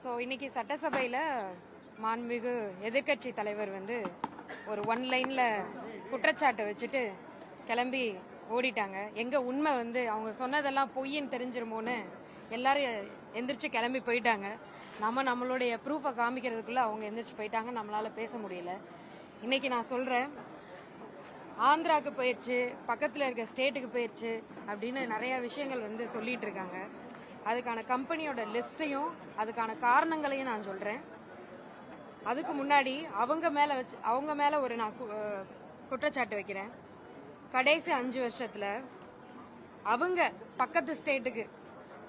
இன்னைக்கு சட்டசபையில மாண்புமிகு எதிர்கட்சி தலைவர் ஒரு ஒன் லைன்ல குற்றச்சாட்டை வச்சுட்டு கிளம்பி ஓடிட்டாங்க. எங்க உண்மை அவங்க சொன்னதெல்லாம் பொய்ன்னு தெரிஞ்சிருமோன்னு எல்லாரும் எந்திரிச்சு கிளம்பி போயிட்டாங்க. நம்மளுடைய ப்ரூஃபை காமிக்கிறதுக்குள்ள அவங்க எந்திரிச்சு போயிட்டாங்க. நம்மளால பேச முடியல. இன்னைக்கு நான் சொல்றேன், ஆந்திராவுக்கு போயிடுச்சு, பக்கத்தில் இருக்க ஸ்டேட்டுக்கு போயிடுச்சு அப்படின்னு நிறைய விஷயங்கள் சொல்லிட்டு இருக்காங்க. அதுக்கான கம்பெனியோட லிஸ்ட்டையும் அதுக்கான காரணங்களையும் நான் சொல்றேன். அதுக்கு முன்னாடி அவங்க மேல ஒரு நான் குற்றச்சாட்டு வைக்கிறேன். கடைசி 5 வருஷத்துல அவங்க பக்கத்து ஸ்டேட்டுக்கு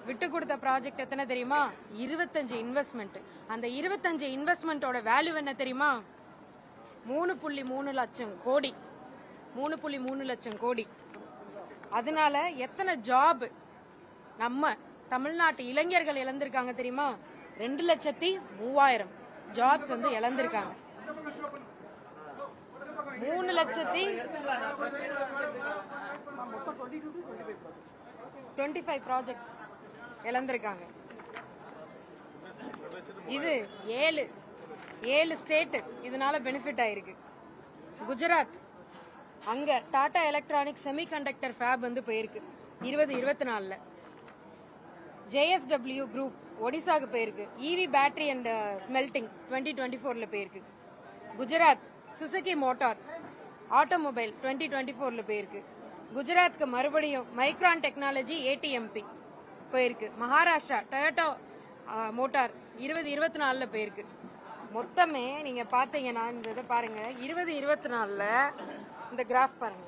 விட்டு கொடுத்த ப்ராஜெக்ட் எத்தனை தெரியுமா? 25 இன்வெஸ்ட்மெண்ட். அந்த 25 இன்வெஸ்ட்மெண்டோட வேல்யூ என்ன தெரியுமா? 3.3 லட்சம் கோடி. 3.3 லட்சம் கோடி. அதனால எத்தனை ஜாப் நம்ம தமிழ்நாட்டு இளைஞர்கள் இழந்திருக்காங்க தெரியுமா? 2,03,000 ஜாப்ஸ் இழந்திருக்காங்க. 3,25 ப்ராஜெக்ட்ஸ் இழந்திருக்காங்க. இது 7 ஸ்டேட் இதனால பெனிஃபிட் ஆயிருக்கு. குஜராத், அங்க டாடா எலக்ட்ரானிக் செமிகண்டக்டர் ஃபேப் போயிருக்கு 2024. JSW குரூப் ஒடிசாக்கு போயிருக்கு. இவி பேட்டரி அண்ட் ஸ்மெல்டிங் 2024 போயிருக்கு. குஜராத் சுசுகி மோட்டார் ஆட்டோமொபைல் 2024 போயிருக்கு. குஜராத்துக்கு மறுபடியும் மைக்ரான் டெக்னாலஜி ATMP போயிருக்கு. மகாராஷ்டிரா டொயோட்டோ மோட்டார் 2024 போயிருக்கு. மொத்தமே நீங்க பாத்தீங்கன்னா இந்த இதை பாருங்க, 2024 இந்த கிராஃப் பாருங்க,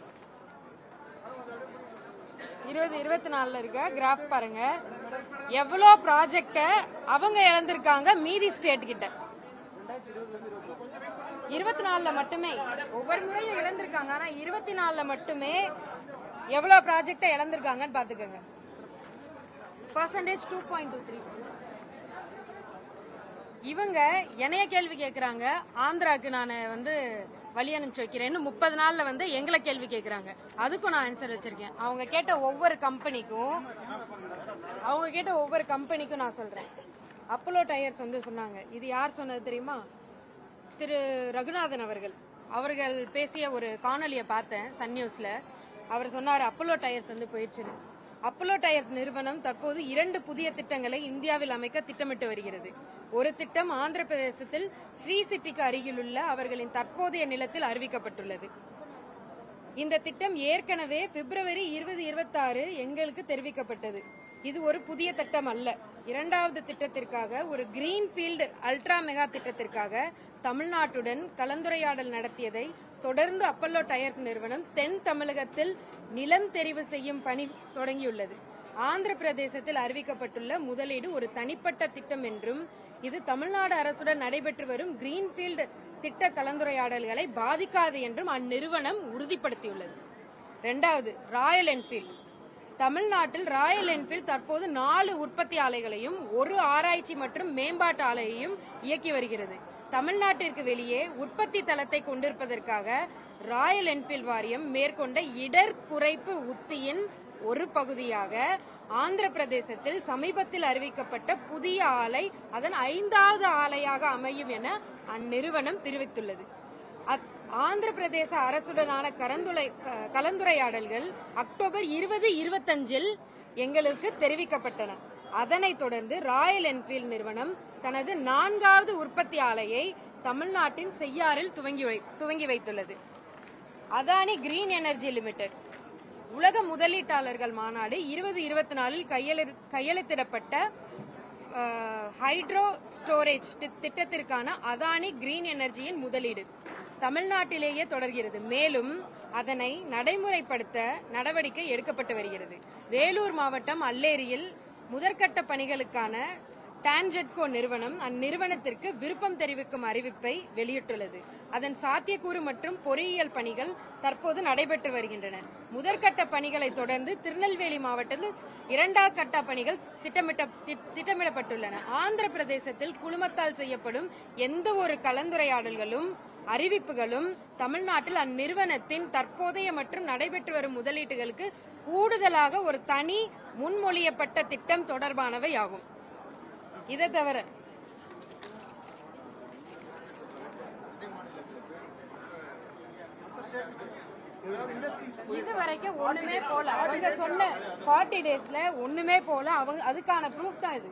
2024 இருக்க கிராஃப் பாருங்க, எவ்வளோ ப்ராஜெக்ட அவங்க இழந்திருக்காங்க மீதி ஸ்டேட் கிட்ட. 24 மட்டுமே, ஒவ்வொரு முறையும் இழந்திருக்காங்க. ஆனா 24 மட்டுமே எவ்வளவு ப்ராஜெக்ட இழந்திருக்காங்கன்னு பாத்துக்கோங்க. பர்சன்டேஜ் 2.23. இவங்க என்னைய கேள்வி கேட்கறாங்க, ஆந்திராக்கு நான் வழி அனுப்பிச்சு வைக்கிறேன்னு 30 நாள்ல எங்களை கேள்வி கேட்கறாங்க. அதுக்கும் நான் ஆன்சர் வச்சிருக்கேன். அவங்க கேட்ட ஒவ்வொரு கம்பெனிக்கும் நான் சொல்றேன். அப்போலோ டயர்ஸ் சொன்னாங்க. இது யார் சொன்னது தெரியுமா? திரு ரகுநாதன் அவர்கள் பேசிய ஒரு காணொலியை பார்த்தேன் சன் நியூஸ்ல. அவர் சொன்னார் அப்போலோ டயர்ஸ் போயிடுச்சுன்னு. அப்போலோ டயர்ஸ் நிறுவனம் தற்போது 2 புதிய திட்டங்களை இந்தியாவில் அமைக்க திட்டமிட்டு வருகிறது. ஒரு திட்டம் ஆந்திர பிரதேசத்தில் ஸ்ரீ சிட்டிக்கு அருகிலுள்ள அவர்களின் தற்போதைய நிலத்தில் அறிவிக்கப்பட்டுள்ளது. இந்த திட்டம் ஏற்கனவே பிப்ரவரி 2026 எங்களுக்கு தெரிவிக்கப்பட்டது. இது ஒரு புதிய திட்டம் அல்ல. 2வது திட்டத்திற்காக, ஒரு கிரீன்ஃபீல்டு அல்ட்ரா மெகா திட்டத்திற்காக தமிழ்நாட்டுடன் கலந்துரையாடல் நடத்தியதை தொடர்ந்து அப்போலோ டயர்ஸ் நிறுவனம் தென் தமிழகத்தில் நிலம் தெரிவு செய்யும் பணி தொடங்கியுள்ளது. ஆந்திர பிரதேசத்தில் அறிவிக்கப்பட்டுள்ள முதலீடு ஒரு தனிப்பட்ட திட்டம் என்றும் இது தமிழ்நாடு அரசுடன் நடைபெற்று வரும் கிரீன்ஃபீல்டு திட்ட கலந்துரையாடல்களை பாதிக்காது என்றும் அந்நிறுவனம் உறுதிப்படுத்தியுள்ளது. 2வது, ராயல் என்ஃபீல்டு. தமிழ்நாட்டில் ராயல் என்ஃபீல்டு தற்போது 4 உற்பத்தி ஆலைகளையும் 1 ஆராய்ச்சி மற்றும் மேம்பாட்டு ஆலையையும் இயக்கி வருகிறது. தமிழ்நாட்டிற்கு வெளியே உற்பத்தி தளத்தை கொண்டிருப்பதற்காக ராயல் என்ஃபீல்டு வாரியம் மேற்கொண்ட இடர் குறைப்பு உத்தியின் ஒரு பகுதியாக ஆந்திர பிரதேசத்தில் சமீபத்தில் அறிவிக்கப்பட்ட புதிய ஆலை அதன் 5வது ஆலையாக அமையும் என அந்நிறுவனம் தெரிவித்துள்ளது. ஆந்திர பிரதேச அரசுடனான கலந்துரையாடல்கள் அக்டோபர் 2025 எங்களுக்கு தெரிவிக்கப்பட்டன. அதனைத் தொடர்ந்து ராயல் என்ஃபீல்டு நிறுவனம் தனது 4வது உற்பத்தி ஆலையை தமிழ்நாட்டின் செய்யாறில் துவங்கி வைத்துள்ளது. அதானி கிரீன் எனர்ஜி லிமிடெட் உலக முதலீட்டாளர்கள் மாநாடு 2024 கையெழுத்திடப்பட்ட ஹைட்ரோ ஸ்டோரேஜ் திட்டத்திற்கான அதானி கிரீன் எனர்ஜியின் முதலீடு தமிழ்நாட்டிலேயே தொடர்கிறது. மேலும் அதனை நடைமுறைப்படுத்த நடவடிக்கை எடுக்கப்பட்டு வருகிறது. வேலூர் மாவட்டம் அல்லேரியில் முதற்கட்ட பணிகளுக்கான டான்ஜெட்கோ நிறுவனம் அந்நிறுவனத்திற்கு விருப்பம் தெரிவிக்கும் அறிவிப்பை வெளியிட்டுள்ளது. அதன் சாத்தியக்கூறு மற்றும் பொறியியல் பணிகள் தற்போது நடைபெற்று வருகின்றன. முதற்கட்ட பணிகளை தொடர்ந்து திருநெல்வேலி மாவட்டத்தில் 2வது கட்ட பணிகள் திட்டமிடப்பட்டுள்ளன. ஆந்திர பிரதேசத்தில் குழுமத்தால் செய்யப்படும் எந்த ஒரு கலந்துரையாடல்களும் அறிவிப்புகளும் தமிழ்நாட்டில் அந்நிறுவனத்தின் தற்போதைய மற்றும் நடைபெற்று வரும் முதலீட்டுகளுக்கு கூடுதலாக ஒரு தனி முன்மொழியப்பட்ட திட்டம் தொடர்பானவை ஆகும். இதை தவிர இது வரைக்கும் ஒண்ணுமே போல. அவங்க சொன்ன 40 டேஸ்ல ஒண்ணுமே போல. அவங்க அதுக்கான ப்ரூஃப் தான் இது.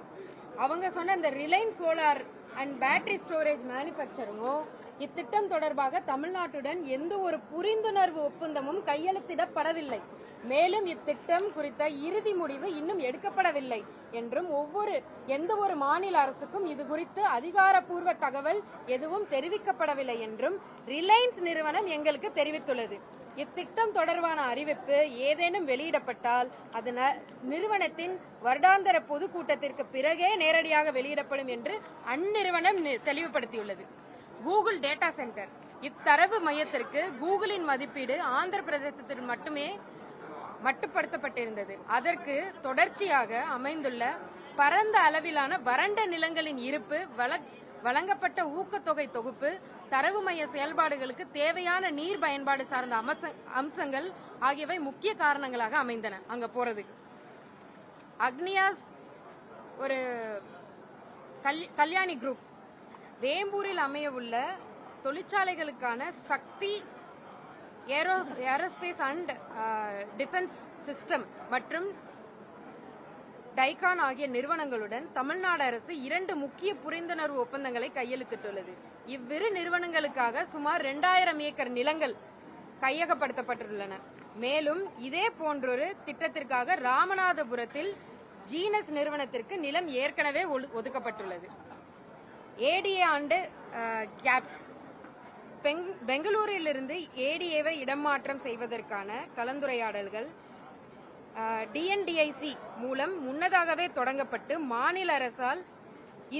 அவங்க சொன்ன இந்த Reliance solar and battery storage மேனுபேக்சரிங்கும் இத்திட்டம் தொடர்பாக தமிழ்நாட்டுடன் எந்த ஒரு புரிந்துணர்வு ஒப்பந்தமும் கையெழுத்திடப்படவில்லை. மேலும் இத்திட்டம் குறித்த இறுதி முடிவு இன்னும் எடுக்கப்படவில்லை என்றும் எந்த ஒரு மாநில அரசுக்கும் இது குறித்து அதிகாரப்பூர்வ தகவல் எதுவும் தெரிவிக்கப்படவில்லை என்றும் ரிலையன்ஸ் நிறுவனம் எங்களுக்கு தெரிவித்துள்ளது. இத்திட்டம் தொடர்பான அறிவிப்பு ஏதேனும் வெளியிடப்பட்டால் அது நிறுவனத்தின் வருடாந்திர பொதுக்கூட்டத்திற்கு பிறகே நேரடியாக வெளியிடப்படும் என்று அந்நிறுவனம் தெளிவுபடுத்தியுள்ளது. கூகுள் டேட்டா சென்டர் இத்தரவு மையத்திற்கு கூகுளின் மதிப்பீடு ஆந்திர பிரதேசத்தில் மட்டுமே மட்டுப்படுத்தப்பட்டிருந்தது. அதற்கு தொடர்ச்சியாக அமைந்துள்ள பரந்த அளவிலான வறண்ட நிலங்களின் இருப்பு, வழங்கப்பட்ட ஊக்கத்தொகை தொகுப்பு, தரவு மைய செயல்பாடுகளுக்கு தேவையான நீர் பயன்பாடு சார்ந்த அம்சங்கள் ஆகியவை முக்கிய காரணங்களாக அமைந்தன. அங்க போறது அக்னியாஸ் ஒரு கல்யாணி குரூப் வேம்பூரில் அமைய உள்ள தொழிற்சாலைகளுக்கான சக்தி ஏரோஸ்பேஸ் அண்ட் டிஃபென்ஸ் சிஸ்டம் மற்றும் டைகான் ஆகிய நிறுவனங்களுடன் தமிழ்நாடு அரசு 2 முக்கிய புரிந்துணர்வு ஒப்பந்தங்களை கையெழுத்திட்டுள்ளது. இவ்விரு நிறுவனங்களுக்காக சுமார் 2000 ஏக்கர் நிலங்கள் கையகப்படுத்தப்பட்டுள்ளன. மேலும் இதே போன்றொரு திட்டத்திற்காக ராமநாதபுரத்தில் ஜீனஸ் நிறுவனத்திற்கு நிலம் ஏற்கனவே ஒதுக்கப்பட்டுள்ளது. ஏடிஏ அண்ட் கேப்ஸ் பெங்களூரிலிருந்து ஏடிஏவை இடமாற்றம் செய்வதற்கான கலந்துரையாடல்கள் டிஎன்டிஐசி மூலம் முன்னதாகவே தொடங்கப்பட்டு மாநில அரசால்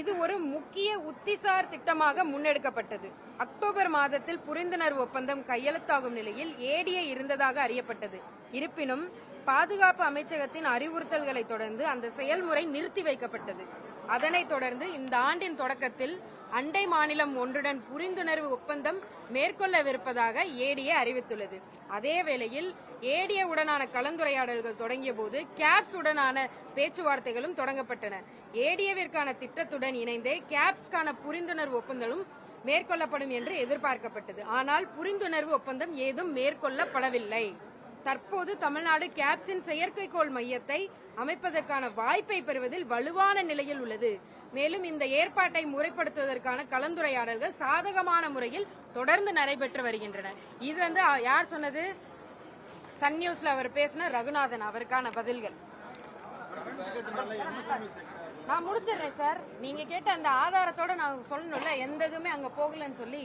இது ஒரு முக்கிய உத்திசார் திட்டமாக முன்னெடுக்கப்பட்டது. அக்டோபர் மாதத்தில் புரிந்துணர்வு ஒப்பந்தம் கையெழுத்தாகும் நிலையில் ஏடிஏ இருந்ததாக அறியப்பட்டது. இருப்பினும் பாதுகாப்பு அமைச்சகத்தின் அறிவுறுத்தல்களை தொடர்ந்து அந்த செயல்முறை நிறுத்தி வைக்கப்பட்டது. அதனைத் தொடர்ந்து இந்த ஆண்டின் தொடக்கத்தில் அண்டை மாநிலம் ஒன்றுடன் புரிந்துணர்வு ஒப்பந்தம் மேற்கொள்ளவிருப்பதாக ஏடிஏ அறிவித்துள்ளது. அதே வேளையில் ஏடிஏ உடனான கலந்துரையாடல்கள் தொடங்கிய போது கேப்ஸ் உடனான பேச்சுவார்த்தைகளும் தொடங்கப்பட்டன. ஏடிஏவிற்கான திட்டத்துடன் இணைந்தே கேப்ஸ்கான புரிந்துணர்வு ஒப்பந்தமும் மேற்கொள்ளப்படும் என்று எதிர்பார்க்கப்பட்டது. ஆனால் புரிந்துணர்வு ஒப்பந்தம் ஏதும் மேற்கொள்ளப்படவில்லை. தற்போது தமிழ்நாடு கேப்ஸின் செயற்கைக்கோள் மையத்தை அமைப்பதற்கான வாய்ப்பை பெறுவதில் வலுவான நிலையில் உள்ளது. மேலும் இந்த ஏற்பாட்டை முறைப்படுத்துவதற்கான கலந்துரையாடல்கள் சாதகமான முறையில் தொடர்ந்து நடைபெற்று வருகின்றன. இது யார் சொன்னது? சன் நியூஸ்ல அவர் பேசின ரகுநாதன் அவருக்கான பதில்கள். நான் முடிச்சிடுறேன் சார். நீங்க கேட்ட அந்த ஆதாரத்தோட நான் சொல்லணும்ல, எந்த இதுவுமே அங்க போகலன்னு சொல்லி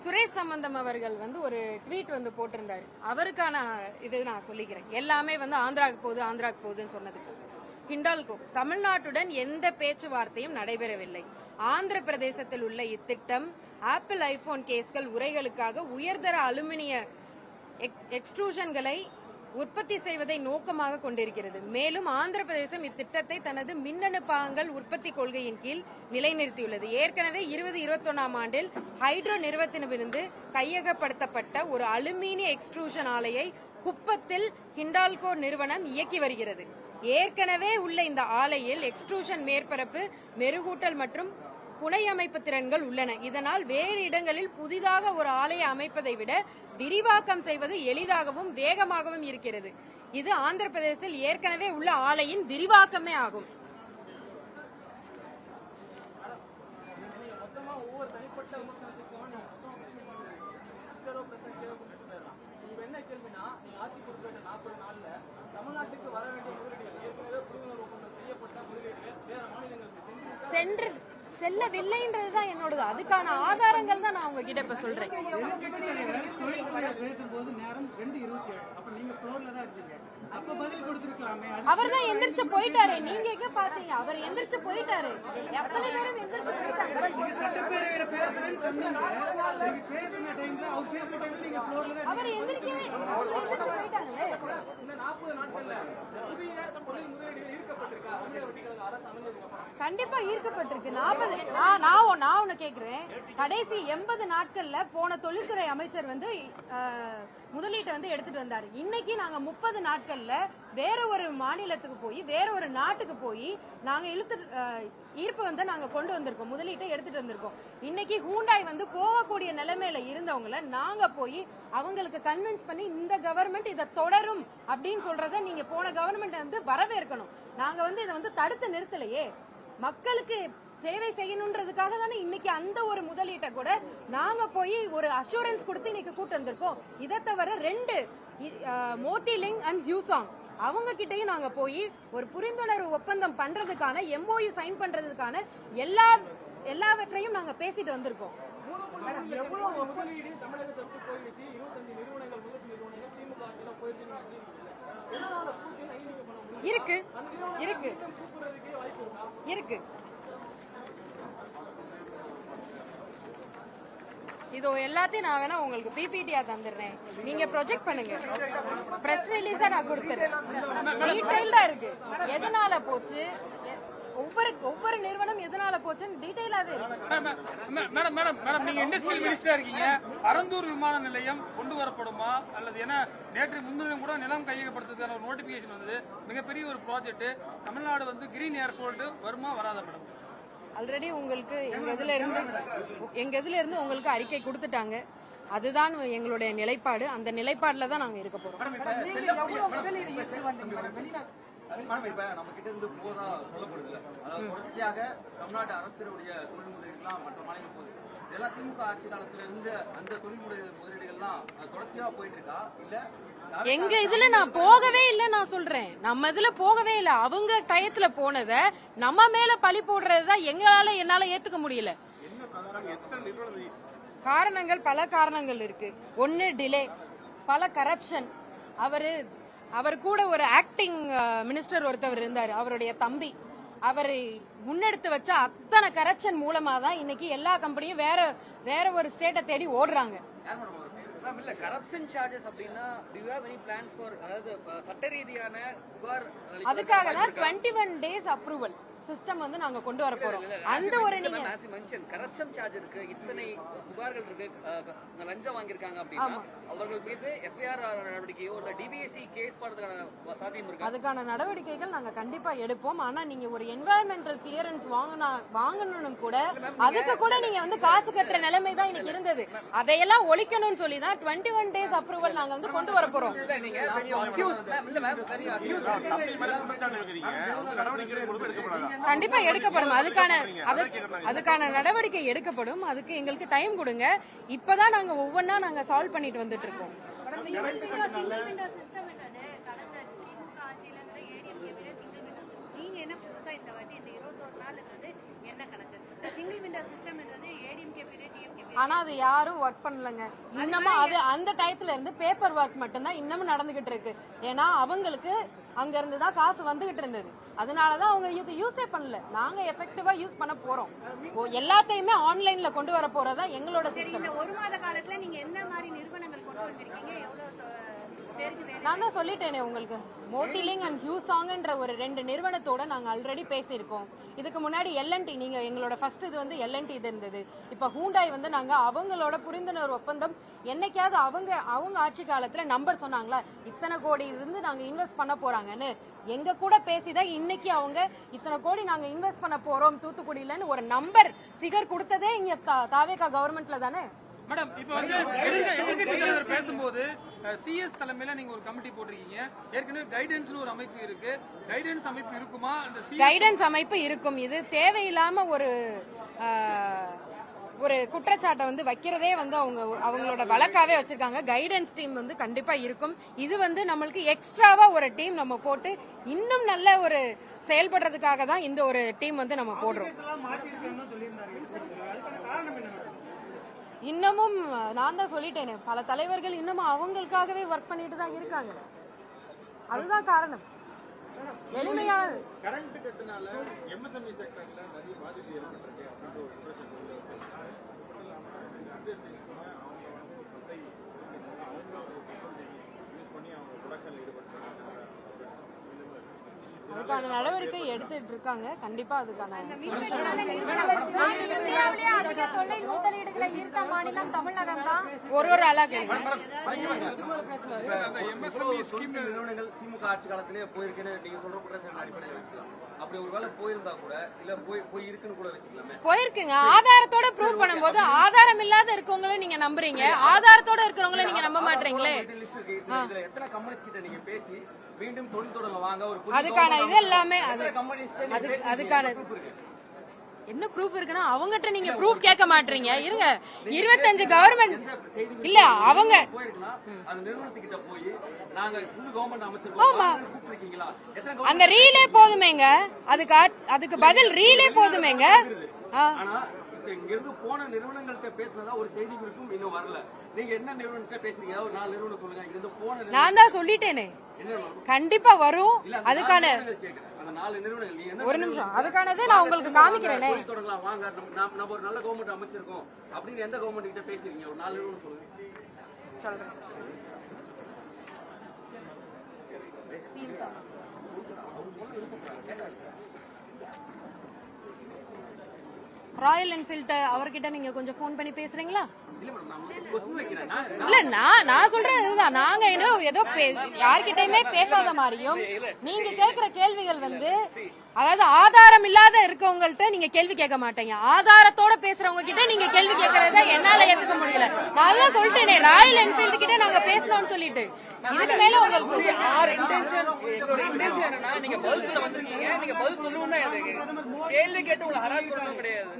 சுரேஷ் சம்பந்தம் அவர்கள் ஒரு ட்வீட் போட்டிருந்தாரு. அவருக்கான இது நான் சொல்லிக்கிறேன். எல்லாமே ஆந்திராவுக்கு போகுதுன்னு சொன்னதுக்கு. ஹிண்டால்கோ தமிழ்நாட்டுடன் எந்த பேச்சுவார்த்தையும் நடைபெறவில்லை. ஆந்திர பிரதேசத்தில் உள்ள இத்திட்டம் ஆப்பிள் ஐபோன் கேஸ்கள் உரைகளுக்காக உயர்தர அலுமினிய எக்ஸ்ட்ரூஷன்களை உற்பத்தி செய்வதை நோக்கமாக கொண்டிருக்கிறது. மேலும் ஆந்திர பிரதேசம் இத்திட்டத்தை தனது மின்னணு பாகங்கள் உற்பத்தி கொள்கையின் கீழ் நிலைநிறுத்தியுள்ளது. ஏற்கனவே 2021ஆம் ஆண்டில் ஹைட்ரோ நிறுவனத்திடமிருந்து கையகப்படுத்தப்பட்ட ஒரு அலுமினிய எக்ஸ்ட்ரூஷன் ஆலையை குப்பத்தில் ஹிண்டால்கோ நிறுவனம் இயக்கி வருகிறது. ஏற்கனவே உள்ள இந்த ஆலையில் எக்ஸ்ட்ரூஷன் மேற்பரப்பு மெருகூட்டல் மற்றும் புனையமைப்பு திறன்கள் உள்ளன. இதனால் வேறு இடங்களில் புதிதாக ஒரு ஆலையை அமைப்பதை விட விரிவாக்கம் செய்வது எளிதாகவும் வேகமாகவும் இருக்கிறது. இது ஆந்திர பிரதேசத்தில் ஏற்கனவே உள்ள ஆலையின் விரிவாக்கமே ஆகும். செல்லவில்லைன்றதுதான் என்னோட அதுக்கான ஆதாரங்கள் தான் நான் உங்ககிட்ட இப்ப சொல்றேன். அவர் தான் எந்திரிச்சு போயிட்டாரு. நீங்க எங்க பாத்தீங்க? அவர் எந்திரிச்சு போயிட்டாரு. எத்தனை பேரும் எந்திரிச்சு போயிட்டாங்க. அவர் எந்திரிக்கவே போயிட்டாங்களே. கண்டிப்பா ஈர்க்கப்பட்டிருக்கு. 40 நான் ஒண்ணு கேக்குறேன். கடைசி 80 நாட்கள்ல போன தொழில்துறை அமைச்சர் வந்து முதலீட்டை வந்து எடுத்துட்டு வந்தாரு. இன்னைக்கு நாங்க 30 நாட்கள்ல வேற ஒரு மாநிலத்துக்கு போய் வேற ஒரு நாட்டுக்கு போய் நாங்க ஈர்ப்பு வந்து நாங்க கொண்டு வந்திருக்கோம், முதலீட்டை எடுத்துட்டு வந்திருக்கோம். இன்னைக்கு ஹூண்டாய் வந்து போகக்கூடிய நிலைமையில இருந்தவங்கள நாங்க போய் அவங்களுக்கு கன்வின்ஸ் பண்ணி இந்த கவர்மெண்ட் இதை தொடரும் அப்படின்னு சொல்றத நீங்க போன கவர்மெண்ட் வந்து வரவேற்கணும். நாங்க வந்து இதை வந்து தடுத்து நிறுத்தலையே, மக்களுக்கு சேவை செய்யணும்ன்றதுக்காக தானே இன்னைக்கு அந்த ஒரு முதலீட்டை கூட நாங்க போய் ஒரு அஷூரன்ஸ் கொடுத்து இன்னைக்கு கூட்டு வந்திருக்கோம். இதை தவிர 2 மோத்திலிங் அண்ட் ஹியூசாங் அவங்க கிட்டையும் நாங்க போய் ஒரு புரிந்துணர்வு ஒப்பந்தம் பண்றதுக்கான MOU சைன் பண்றதுக்கான எல்லாவற்றையும் நாங்க பேசிட்டு வந்திருக்கோம். இருக்கு இருக்கு இருக்கு இதோ எல்லாத்தையும் நான் வேணா உங்களுக்கு பிபிடியா தந்துடுறேன், நீங்க ப்ரொஜெக்ட் பண்ணுங்க. பிரஸ் ரிலீஸா நான் கொடுத்துறேன், டீடைல்டா இருக்கு. எதனால போச்சு, ஒவ்வொரு நிறுவனம் எதனால போச்சுன்னு டீடைலாவே மேடம் மேடம் மேடம் நீங்க இண்டஸ்ட்ரியல் மினிஸ்டரா இருக்கீங்க. பரந்தூர் விமான நிலையம் கொண்டு வரப்படுமா அல்லது ஏன்னா நேற்று முன்தினம் கூட நிலம் கையகப்படுத்துறதுக்கான ஒரு நோட்டிபிகேஷன் வந்தது, மிகப்பெரிய ஒரு ப்ராஜெக்ட். தமிழ்நாடு வந்து கிரீன் ஏர்போர்ட் வருமா வராத மேடம்? ஆல்ரெடி உங்களுக்கு எங்க இதுல இருந்து உங்களுக்கு அறிக்கை கொடுத்துட்டாங்க. அதுதான் எங்களுடைய நிலைப்பாடு. அந்த நிலைப்பாடுல தான் நாங்க இருக்க போறோம். இப்ப நம்ம கிட்ட இருந்து போதா சொல்லப்படுது, அதாவது தொடர்ச்சியாக தமிழ்நாடு அரசுடைய தொழில் முதலீடுலாம் மற்ற மாநிலம் போகுது. இதெல்லாம் திமுக ஆட்சி காலத்துல இருந்து அந்த தொழில் முதலீடுகள்லாம் தொடர்ச்சியா போயிட்டு இருக்கா இல்ல? எங்க இதுல நான் போகவே இல்லை, நான் சொல்றேன். நம்ம இதுல போகவே இல்லை. அவங்க டயத்துல போனத நம்ம மேல பழி போடுறதுதான் என்னால ஏத்துக்க முடியல. காரணங்கள் பல காரணங்கள் இருக்கு. ஒன்னு டிலே, பல கரப்ஷன். அவர் கூட ஒரு ஆக்டிங் மினிஸ்டர் ஒருத்தவர் இருந்தாரு, அவருடைய தம்பி. அவர் முன்னெடுத்து வச்ச அத்தனை கரப்ஷன் மூலமா தான் இன்னைக்கு எல்லா கம்பெனியும் வேற ஒரு ஸ்டேட்டை தேடி ஓடுறாங்க. இல்ல கரப்ஷன் சார்ஜஸ் அப்படின்னா do you have any plans for அதாவது சட்ட ரீதியான புகார்? அதுக்காக தான் 21 days அப்ரூவல் சிஸ்டம் வந்து நாங்க கொண்டு வர போறோம். அந்த ஒரு நீங்க மென்ஷன் கரப்ஷன் சார்ஜ் இருக்கு, இத்தனை புகார்கள் இருக்கு, லஞ்சம் வாங்கியிருக்காங்க அப்படின்னா அவர்கள் மீது FIR நடவடிக்கையோ இல்ல DBSC கேஸ் போடுறதுக்கான சாத்தியம் இருக்கு. அதுக்கான நடவடிக்கைகள் நாங்க கண்டிப்பா எடுப்போம். ஆனா நீங்க ஒரு என்வாயன்மெண்டல் கிளியரன்ஸ் வாங்கணும் கூட அதுக்கு கூட நீங்க வந்து காசு கட்டுற நிலைமை தான் இன்னைக்கு இருந்தது. அதையெல்லாம் ஒழிக்கணும்னு சொல்லி தான் 21 days அப்ரூவல் நாங்க வந்து கொண்டு வர போறோம். கண்டிப்பா எடுக்கப்படும். அதுக்கான நடவடிக்கை எடுக்கப்படும். அதுக்கு எங்களுக்கு டைம் கொடுங்க. இப்பதான் நாங்க ஒவ்வொன்னா நாங்க சால்வ் பண்ணிட்டு வந்துட்டு இருக்கோம். ஆனா அது யாரும் ஒர்க் பண்ணலங்க. இன்னமும் அது அந்த டயத்துல இருந்து பேப்பர் ஒர்க் மட்டும்தான் இன்னமும் நடந்துகிட்டு இருக்கு. ஏன்னா அவங்களுக்கு அங்க இருந்துதான் காசு வந்துகிட்டு இருந்தது. அதனாலதான் அவங்க இது யூஸே பண்ணல. நாங்க எஃபெக்டிவா யூஸ் பண்ண போறோம். எல்லாத்தையுமே ஆன்லைன்ல கொண்டு வர போறதா எங்களோட சிஸ்டம். ஒரு மாத காலத்துல நீங்க என்ன மாதிரி நிறுவனங்கள் கொண்டு வந்திருக்கீங்க? நான் தான் சொல்லிட்டேனே உங்களுக்கு, மோத்திலிங் அண்ட் ஹியூசாங்ன்ற ஒரு 2 நிறுவனத்தோட நாங்க ஆல்ரெடி பேசியிருக்கோம். இதுக்கு முன்னாடி LNT, நீங்க எங்களோட ஃபர்ஸ்ட் இது வந்து LNT இது இருந்தது. இப்ப ஹூண்டாய் வந்து நாங்க அவங்களோட புரிந்துணர்வு ஒப்பந்தம் என்னைக்காவது அவங்க ஆட்சி காலத்துல நம்பர் சொன்னாங்களா இத்தனை கோடி இருந்து நாங்க இன்வெஸ்ட் பண்ண போறாங்கன்னு? எங்க கூட பேசிதான் இன்னைக்கு அவங்க இத்தனை கோடி நாங்க இன்வெஸ்ட் பண்ண போறோம் தூத்துக்குடியிலன்னு ஒரு நம்பர் ஃபிகர் கொடுத்ததே இங்க தாவேகா கவர்மெண்ட்ல தானே. மேடம் இப்ப வந்து எதிர்கட்சி தலைவர் பேசும்போது CS தலைமையில நீங்க ஒரு கமிட்டி போட்டிருக்கீங்க. ஏற்கனவே கைடன்ஸ் ஒரு அமைப்பு இருக்கு. கைடன்ஸ் அமைப்பு இருக்குமா? அந்த கைடன்ஸ் அமைப்பு இருக்கும். இது தேவையில்லாம ஒரு குற்றச்சாட்டை வந்து வைக்கிறதே வந்து அவங்களோட வழக்காவே வச்சிருக்காங்க. கைடன்ஸ் டீம் வந்து கண்டிப்பா இருக்கும். இது வந்து நம்மளுக்கு எக்ஸ்ட்ராவா ஒரு டீம் நம்ம போட்டு இன்னும் நல்ல ஒரு செயல்படுறதுக்காக தான் இந்த ஒரு டீம் வந்து நம்ம போடுறோம். இன்னமும் நான் தான் சொல்லிட்டேனே, பல தலைவர்கள் இன்னமும் அவங்களுக்காகவே ஒர்க் பண்ணிட்டு தான் இருக்காங்க. அதுதான் காரணம். எளிமையா கரண்ட் கட்டுனால MSME செக்டர்ல நிறைய பாதிப்பு ஏற்பட்டிருக்கு அப்படின்ற ஒரு அதுக்கான நடவடிக்கை எடுத்துட்டு இருக்காங்க. கண்டிப்பா அதுக்கான இந்தியாவிலேயே அதிக தொழில் முதலீடுகளை ஈர்த்த மாநிலம் தமிழகம் தான். ஒரு ஆளா கேளுங்க. நிறுவனங்கள் திமுக ஆட்சி காலத்திலே போயிருக்குன்னு நீங்க சொல்ற குற்றச்சாட்டு அடிப்படையில் வச்சுக்கலாம். அப்படி ஒருவேளை போயிருந்தா கூட இல்ல போய் இருக்குன்னு கூட வச்சுக்கலாமே. போயிருக்குங்க. ஆதாரத்தோட ப்ரூவ் பண்ணும்போது ஆதாரம் இல்லாத இருக்கவங்கள நீங்க நம்புறீங்க, ஆதாரத்தோட இருக்கிறவங்கள நீங்க நம்ப மாட்டீங்களே. எத்தனை கம்பெனிஸ் கிட்ட நீங்க பேசி மீண்டும் தொழில் தொடங்க வாங்க ஒரு அதுக்கான இது எல்லாமே அதுக்கான என்ன ப்ரூஃப் இருக்குன்னா அவங்ககிட்ட நீங்க ப்ரூஃப் கேட்க மாட்டீங்க. இருங்க, 25 கவர்மெண்ட் இல்ல அவங்க அந்த ரீலே போதுமேங்க, அதுக்கு பதில் ரீலே போதுமேங்க. இங்கிருந்து போன நிறுவனங்கள்ட்ட பேசினதா ஒரு செய்தி குறிப்பும் இன்னும் வரல. நீங்க என்ன நிறுவனத்தை பேசுறீங்க? ஒரு 4 நிறுவனம் சொல்லுங்க. இங்கிருந்து போன நான் தான் சொல்லிட்டேனே, கண்டிப்பா வரும். அதுக்கான ஒரு நிமிஷம், அதுக்கானது நான் உங்களுக்கு காமிக்கிறேனே. தொடங்கலாம் வாங்க, நம்ம ஒரு நல்ல கவர்மெண்ட் அமைச்சிருக்கோம் அப்படின்னு எந்த கவர்மெண்ட் கிட்ட பேசுறீங்க? ஒரு 4 நிறுவனம் சொல்லுங்க. ராயல் என்ஃபீல்ட் அவர்கிட்ட நீங்க கொஞ்சம் போன் பண்ணி பேசுறீங்களா? இல்ல நான் சொல்றேன் இதுதான். நாங்க ஏதோ யார்கிட்டயுமே பேசாத மாதிரியும் நீங்க கேக்குற கேள்விகள் அதாவது ஆதாரம் இல்லாத இருக்கவங்கள்ட்ட நீங்க கேள்வி கேட்க மாட்டீங்க, ஆதாரத்தோட பேசுறவங்க கிட்ட நீங்க கேள்வி கேட்கறத என்னால ஏத்துக்க முடியல. நான் தான் சொல்லிட்டேனே, ராயல் என்ஃபீல்டு கிட்ட நாங்க பேசணும்னு சொல்லிட்டு. இதுக்கு மேல உங்களுக்கு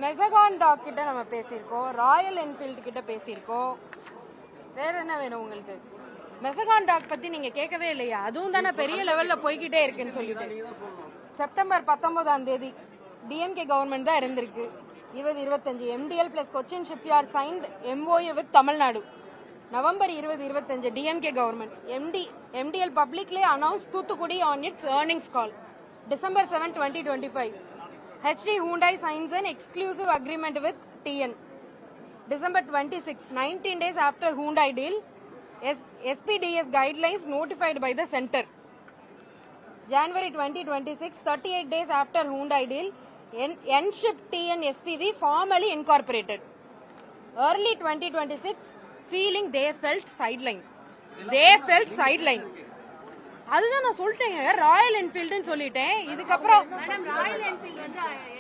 மெசகான் டாக் கிட்ட நம்ம பேசியிருக்கோம், ராயல் என்ஃபீல்டு கிட்ட பேசியிருக்கோம். வேற என்ன வேணும் உங்களுக்கு? மெசகான் டாக் பத்தி நீங்க கேட்கவே இல்லையா? அதுவும் தானே பெரிய லெவல்ல போய்கிட்டே இருக்குன்னு சொல்லிட்டு. செப்டம்பர் 19ஆம் தேதி டிஎம்கே கவர்மெண்ட் தான் இருந்திருக்கு. 2025 MDL plus Cochin shipyard signed MOU with Tamil Nadu. November 2025 DMK government. MDL publicly announced Thuthukudi on its earnings call. December 7, 2025. HD Hyundai signs an exclusive agreement with TN. December 26, 19 days after Hyundai deal, SPDS guidelines notified by the center. January 2026, 38 days after Hyundai deal, N-Ship TN SPV formally incorporated. Early 2026, feeling they felt sideline. அதுதான் நான் சொல்லிட்டேங்க, Royal என்ஃபீல்டுன்னு சொல்லிட்டேன். இதுக்கப்புறம் Royal Enfield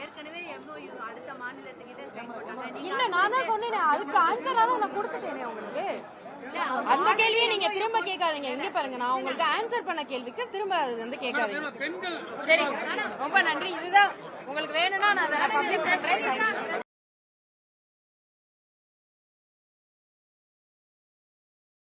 ஏற்கனவே MOU அடுத்த மாநிலத்துக்கிட்ட sign பண்ணாங்க. இல்ல நான் தான் சொன்னேனே, அதுக்கு ஆன்சரா தான் நான் கொடுத்துட்டேனே உங்களுக்கு. அந்த கேள்வியை நீங்க திரும்ப கேட்காதீங்க. இங்க பாருங்க, நான் உங்களுக்கு ஆன்சர் பண்ண கேள்விக்கு திரும்ப அது கேட்காதீங்க. சரிங்க, ரொம்ப நன்றி. இதுதான் உங்களுக்கு வேணும்னா நான் அதை பப்ளிஷ் பண்றேன்.